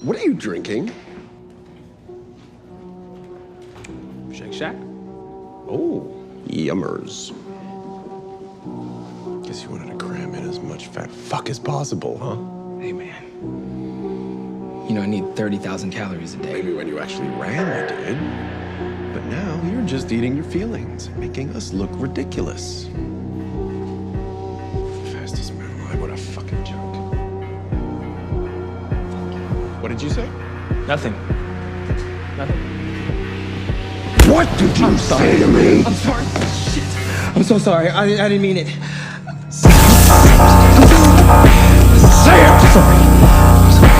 What are you drinking? Shake Shack? Oh, yummers. Guess you wanted to cram in as much fat fuck as possible, huh? Hey, man. You know, I need 30,000 calories a day. Maybe when you actually ran, you did. But now you're just eating your feelings, making us look ridiculous. Fastest man alive, what a fucking joke. What did you say? Nothing. Nothing. What did you say to me? I'm sorry. Shit. I'm so sorry. I didn't mean it. Say it! I'm sorry. I'm sorry.